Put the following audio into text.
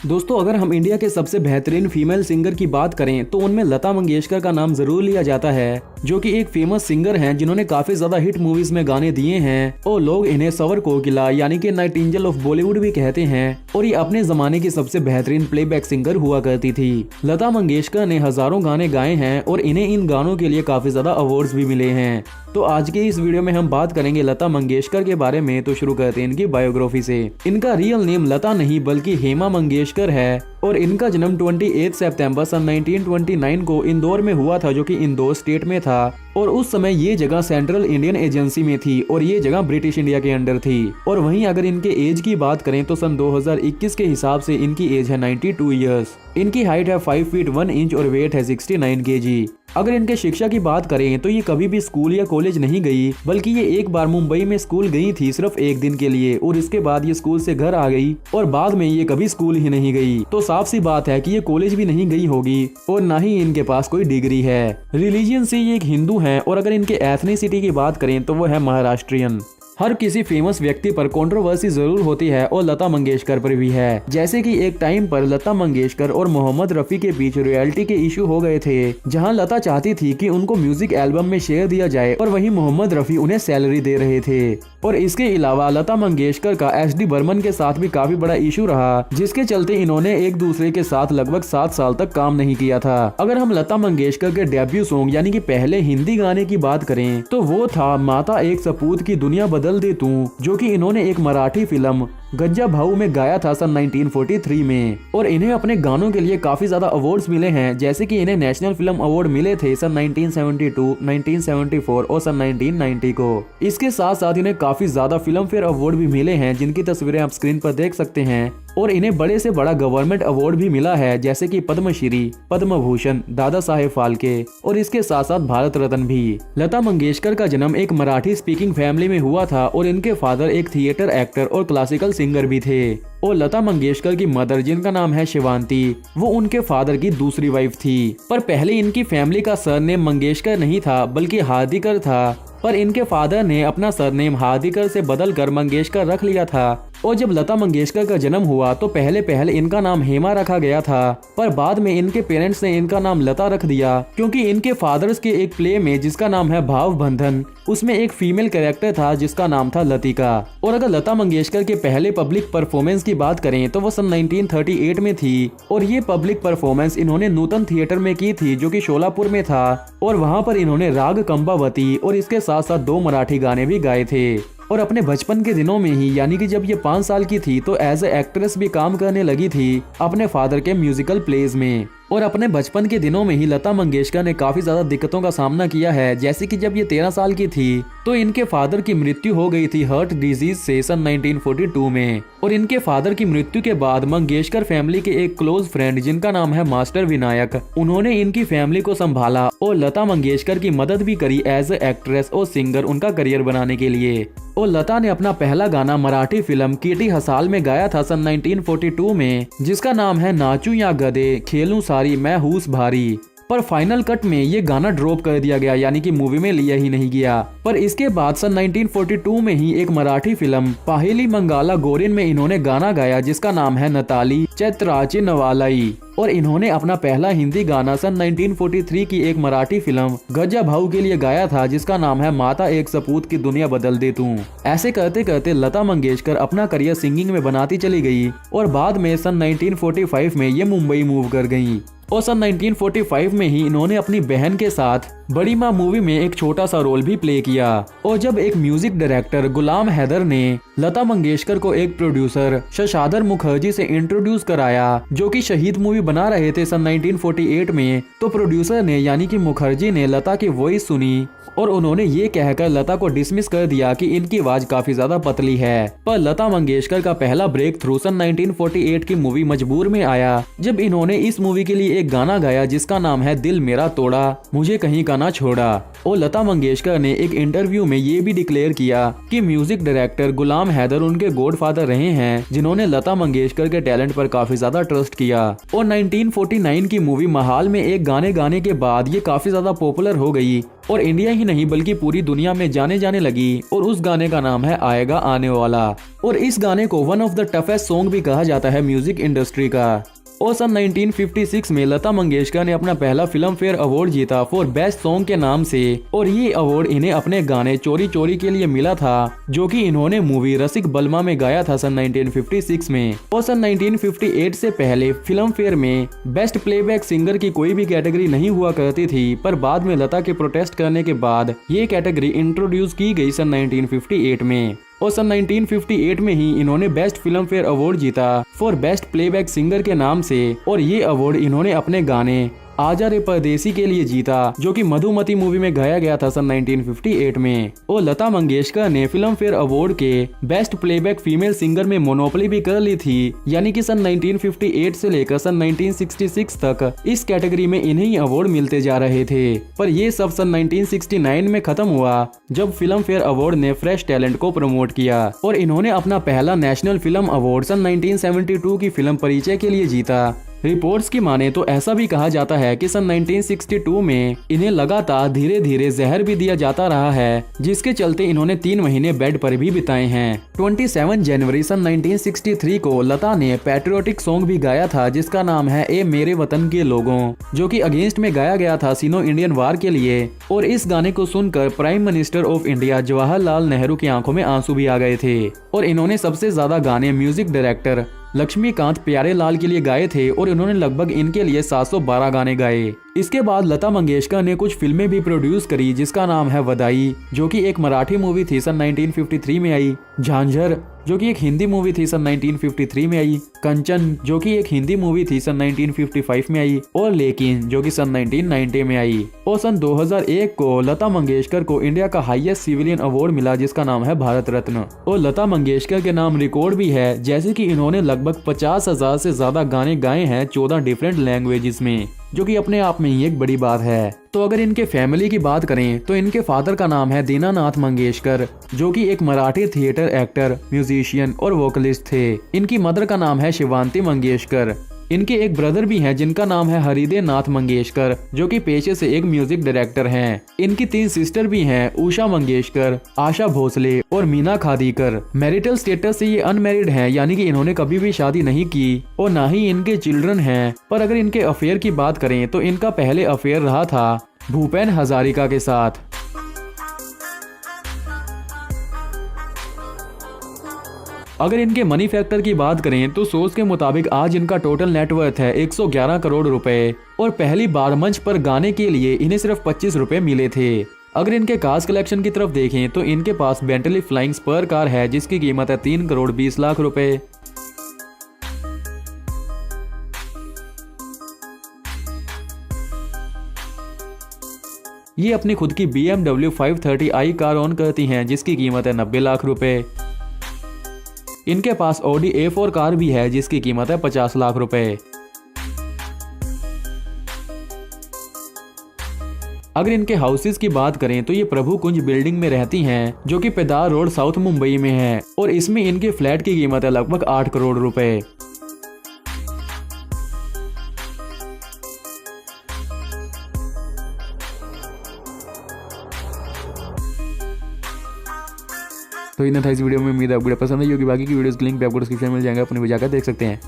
दोस्तों, अगर हम इंडिया के सबसे बेहतरीन फीमेल सिंगर की बात करें तो उनमें लता मंगेशकर का नाम जरूर लिया जाता है, जो कि एक फेमस सिंगर हैं जिन्होंने काफी ज्यादा हिट मूवीज में गाने दिए हैं और लोग इन्हें स्वर कोकिला यानी कि नाइटिंजल ऑफ बॉलीवुड भी कहते हैं। और ये अपने जमाने की सबसे बेहतरीन प्लेबैक सिंगर हुआ करती थी। लता मंगेशकर ने हजारों गाने गाए हैं और इन्हें इन गानों के लिए काफी ज्यादा अवार्ड्स भी मिले हैं। तो आज के इस वीडियो में हम बात करेंगे लता मंगेशकर के बारे में। तो शुरू करते हैं इनकी बायोग्राफी से। इनका रियल नेम लता नहीं बल्कि हेमा मंगेशकर है और इनका जन्म 28 सितंबर सन 1929 को इंदौर में हुआ था, जो कि इंदौर स्टेट में था। और उस समय ये जगह सेंट्रल इंडियन एजेंसी में थी और ये जगह ब्रिटिश इंडिया के अंडर थी। और वहीं अगर इनके एज की बात करें तो सन 2021 के हिसाब से इनकी एज है 92 ईयर्स। इनकी हाइट है 5 फीट 1 इंच और वेट है 69 kg। अगर इनके शिक्षा की बात करें तो ये कभी भी स्कूल या कॉलेज नहीं गई, बल्कि ये एक बार मुंबई में स्कूल गई थी सिर्फ एक दिन के लिए और इसके बाद ये स्कूल से घर आ गई और बाद में ये कभी स्कूल ही नहीं गई। तो साफ सी बात है कि ये कॉलेज भी नहीं गई होगी और ना ही इनके पास कोई डिग्री है। रिलीजियन से ये एक हिंदू हैं और अगर इनके एथनिसिटी की बात करें तो वो है महाराष्ट्रियन। हर किसी फेमस व्यक्ति पर कंट्रोवर्सी जरूर होती है और लता मंगेशकर पर भी है। जैसे कि एक टाइम पर लता मंगेशकर और मोहम्मद रफी के बीच रॉयल्टी के इशू हो गए थे, जहां लता चाहती थी कि उनको म्यूजिक एल्बम में शेयर दिया जाए और वहीं मोहम्मद रफी उन्हें सैलरी दे रहे थे। और इसके अलावा लता मंगेशकर का एस.डी. बर्मन के साथ भी काफी बड़ा इशू रहा, जिसके चलते इन्होंने एक दूसरे के साथ लगभग 7 साल तक काम नहीं किया था। अगर हम लता मंगेशकर के डेब्यू सॉन्ग यानी कि पहले हिंदी गाने की बात करें तो वो था माता एक सपूत की दुनिया बदल दे तू, जो कि इन्होंने एक मराठी फिल्म गज्जा भाऊ में गाया था सन 1943 में। और इन्हें अपने गानों के लिए काफी ज्यादा अवार्ड्स मिले हैं, जैसे कि इन्हें नेशनल फिल्म अवार्ड मिले थे सन 1972, 1974 और सन 1990 को। इसके साथ साथ इन्हें काफी ज्यादा फिल्म फेयर अवार्ड भी मिले हैं, जिनकी तस्वीरें आप स्क्रीन पर देख सकते हैं। और इन्हें बड़े से बड़ा गवर्नमेंट अवार्ड भी मिला है, जैसे कि पद्मश्री, पद्म भूषण, दादा साहेब फाल्के और इसके साथ साथ भारत रत्न भी। लता मंगेशकर का जन्म एक मराठी स्पीकिंग फैमिली में हुआ था और इनके फादर एक थिएटर एक्टर और क्लासिकल सिंगर भी थे। और लता मंगेशकर की मदर, जिनका नाम है शिवांती, वो उनके फादर की दूसरी वाइफ थी। पर पहले इनकी फैमिली का सरनेम मंगेशकर नहीं था बल्कि हार्दिकर था, पर इनके फादर ने अपना सरनेम हार्दिकर से बदलकर मंगेशकर रख लिया था। और जब लता मंगेशकर का जन्म हुआ तो पहले इनका नाम हेमा रखा गया था, पर बाद में इनके पेरेंट्स ने इनका नाम लता रख दिया, क्योंकि इनके फादर्स के एक प्ले में जिसका नाम है भाव बंधन, उसमें एक फीमेल कैरेक्टर था जिसका नाम था लतिका। और अगर लता मंगेशकर के पहले पब्लिक परफॉर्मेंस की बात करें तो वो सन 1938 में थी और ये पब्लिक परफॉर्मेंस इन्होंने नूतन थिएटर में की थी, जो कि शोलापुर में था। और वहाँ पर इन्होंने राग कंबावती और इसके साथ साथ 2 मराठी गाने भी गाए थे। और अपने बचपन के दिनों में ही यानी कि जब ये 5 साल की थी तो एज ए एक्ट्रेस भी काम करने लगी थी अपने फादर के म्यूजिकल प्लेज में। और अपने बचपन के दिनों में ही लता मंगेशकर ने काफी ज्यादा दिक्कतों का सामना किया है, जैसे कि जब ये 13 साल की थी तो इनके फादर की मृत्यु हो गई थी हार्ट डिजीज से सन 1942 में। और इनके फादर की मृत्यु के बाद मंगेशकर फैमिली के एक क्लोज फ्रेंड, जिनका नाम है मास्टर विनायक, उन्होंने इनकी फैमिली को संभाला और लता मंगेशकर की मदद भी करी एज ए एक्ट्रेस और सिंगर उनका करियर बनाने के लिए। और लता ने अपना पहला गाना मराठी फिल्म कीटी हसाल में गाया था सन 1942 में, जिसका नाम है नाचू या गधे खेलूं सारी मैं हूस भारी। पर फाइनल कट में ये गाना ड्रॉप कर दिया गया, यानी कि मूवी में लिया ही नहीं गया। पर इसके बाद सन 1942 में ही एक मराठी फिल्म पाहिली मंगाला गोरिन में इन्होंने गाना गाया, जिसका नाम है नताली चैत्राची नवालाई। और इन्होंने अपना पहला हिंदी गाना सन 1943 की एक मराठी फिल्म गज्जा भाऊ के लिए गाया था, जिसका नाम है माता एक सपूत की दुनिया बदल दे तू। ऐसे करते करते लता मंगेशकर अपना करियर सिंगिंग में बनाती चली गई और बाद में सन 1945 में ये मुंबई मूव कर गई। और सन 1945 में ही इन्होंने अपनी बहन के साथ बड़ी माँ मूवी में एक छोटा सा रोल भी प्ले किया। और जब एक म्यूजिक डायरेक्टर गुलाम हैदर ने लता मंगेशकर को एक प्रोड्यूसर शशाधर मुखर्जी से इंट्रोड्यूस कराया, जो कि शहीद मूवी बना रहे थे सन 1948 में, तो प्रोड्यूसर ने यानी कि मुखर्जी ने लता की वॉइस सुनी और उन्होंने ये कहकर लता को डिसमिस कर दिया कि इनकी आवाज काफी ज्यादा पतली है। पर लता मंगेशकर का पहला ब्रेक थ्रू सन 1948 की मूवी मजबूर में आया, जब इन्होंने इस मूवी के लिए एक गाना गाया जिसका नाम है दिल मेरा तोड़ा मुझे कहीं का गाना छोड़ा। और लता मंगेशकर ने एक इंटरव्यू में ये भी डिक्लेयर किया कि म्यूजिक डायरेक्टर गुलाम हैदर उनके गॉडफादर रहे हैं, जिन्होंने लता मंगेशकर के टैलेंट पर काफी ज्यादा ट्रस्ट किया। और 1949 की मूवी महाल में एक गाने गाने के बाद ये काफी ज्यादा पॉपुलर हो गई और इंडिया ही नहीं बल्कि पूरी दुनिया में जाने लगी। और उस गाने का नाम है आएगा आने वाला। और इस गाने को one of the toughest song भी कहा जाता है म्यूजिक इंडस्ट्री का। और सन 1956 में लता मंगेशकर ने अपना पहला फिल्म फेयर अवार्ड जीता फॉर बेस्ट सॉन्ग के नाम से। और ये अवार्ड इन्हें अपने गाने चोरी चोरी के लिए मिला था, जो कि इन्होंने मूवी रसिक बलमा में गाया था सन 1956 में। और सन 1958 से पहले फिल्म फेयर में बेस्ट प्लेबैक सिंगर की कोई भी कैटेगरी नहीं हुआ करती थी, पर बाद में लता के प्रोटेस्ट करने के बाद ये कैटेगरी इंट्रोड्यूस की गई सन 1958 में। और सन 1958 में ही इन्होंने बेस्ट फिल्म फेयर अवार्ड जीता फॉर बेस्ट प्लेबैक सिंगर के नाम से। और ये अवार्ड इन्होंने अपने गाने आजा रे परदेसी के लिए जीता, जो कि मधुमती मूवी में गाया गया था सन 1958 में। और लता मंगेशकर ने फिल्म फेयर अवार्ड के बेस्ट प्लेबैक फीमेल सिंगर में मोनोपोली भी कर ली थी, यानी कि सन 1958 से लेकर सन 1966 तक इस कैटेगरी में इन्हें ही अवार्ड मिलते जा रहे थे। पर ये सब सन 1969 में खत्म हुआ, जब फिल्म फेयर अवार्ड ने फ्रेश टैलेंट को प्रमोट किया। और इन्होंने अपना पहला नेशनल फिल्म अवार्ड सन 1972 की फिल्म परिचय के लिए जीता। रिपोर्ट्स की माने तो ऐसा भी कहा जाता है कि सन 1962 में इन्हें लगातार धीरे धीरे जहर भी दिया जाता रहा है, जिसके चलते इन्होंने 3 महीने बेड पर भी बिताए हैं। 27 जनवरी सन 1963 को लता ने पैट्रियोटिक सॉन्ग भी गाया था, जिसका नाम है ए मेरे वतन के लोगों, जो कि अगेंस्ट में गाया गया था सिनो इंडियन वार के लिए। और इस गाने को सुनकर prime minister of India Jawaharlal Nehru की आंखों में आंसू भी आ गए थे। और इन्होंने सबसे ज्यादा गाने म्यूजिक डायरेक्टर लक्ष्मीकांत प्यारेलाल के लिए गाए थे और इन्होंने लगभग इनके लिए 712 गाने गाए। इसके बाद लता मंगेशकर ने कुछ फिल्में भी प्रोड्यूस करी, जिसका नाम है वदाई, जो कि एक मराठी मूवी थी सन 1953 में आई, झांझर जो कि एक हिंदी मूवी थी सन 1953 में आई, कंचन जो कि एक हिंदी मूवी थी सन 1955 में आई, और लेकिन जो कि सन 1990 में आई। और सन 2001 को लता मंगेशकर को इंडिया का हाईएस्ट सिविलियन अवार्ड मिला, जिसका नाम है भारत रत्न। और लता मंगेशकर के नाम रिकॉर्ड भी है, जैसे कि इन्होंने लगभग 50,000 से ज्यादा गाने गाए हैं 14 डिफरेंट लैंग्वेजेस में, जो कि अपने आप में ही एक बड़ी बात है। तो अगर इनके फैमिली की बात करें तो इनके फादर का नाम है दीनानाथ मंगेशकर, जो कि एक मराठी थिएटर एक्टर, म्यूजिशियन और वोकलिस्ट थे। इनकी मदर का नाम है शिवांती मंगेशकर। इनके एक ब्रदर भी हैं जिनका नाम है हरिदेव नाथ मंगेशकर, जो कि पेशे से एक म्यूजिक डायरेक्टर हैं। इनकी 3 सिस्टर भी हैं, उषा मंगेशकर, आशा भोसले और मीना खादीकर। मैरिटल स्टेटस से ये अनमैरिड हैं, यानी कि इन्होंने कभी भी शादी नहीं की और ना ही इनके चिल्ड्रन हैं। पर अगर इनके अफेयर की बात करें तो इनका पहले अफेयर रहा था भूपेन हजारिका के साथ। अगर इनके मनी फैक्टर की बात करें तो सोर्स के मुताबिक आज इनका टोटल नेटवर्थ है 111 करोड़ रुपए और पहली बार मंच पर गाने के लिए इन्हें सिर्फ 25 रुपए मिले थे। अगर इनके कार्स कलेक्शन की तरफ देखें तो इनके पास बेंटली फ्लाइंग स्पर कार है, जिसकी कीमत है 3 करोड़ 20 लाख रुपए। ये अपनी खुद की BMW 530i कार ओन करती हैं, जिसकी कीमत है 90 लाख रुपए। इनके पास Audi A4 कार भी है, जिसकी कीमत है 50 लाख रुपए। अगर इनके हाउसेस की बात करें तो ये प्रभु कुंज बिल्डिंग में रहती हैं, जो कि पेदार रोड साउथ मुंबई में है और इसमें इनके फ्लैट की कीमत है लगभग 8 करोड़ रुपए। तो इतना था इस वीडियो में। उम्मीद है आपको पसंद आई होगी। बाकी की वीडियोस के लिंक पे आपको डिस्क्रिप्शन में मिल जाएगा, अपने को जाकर देख सकते हैं।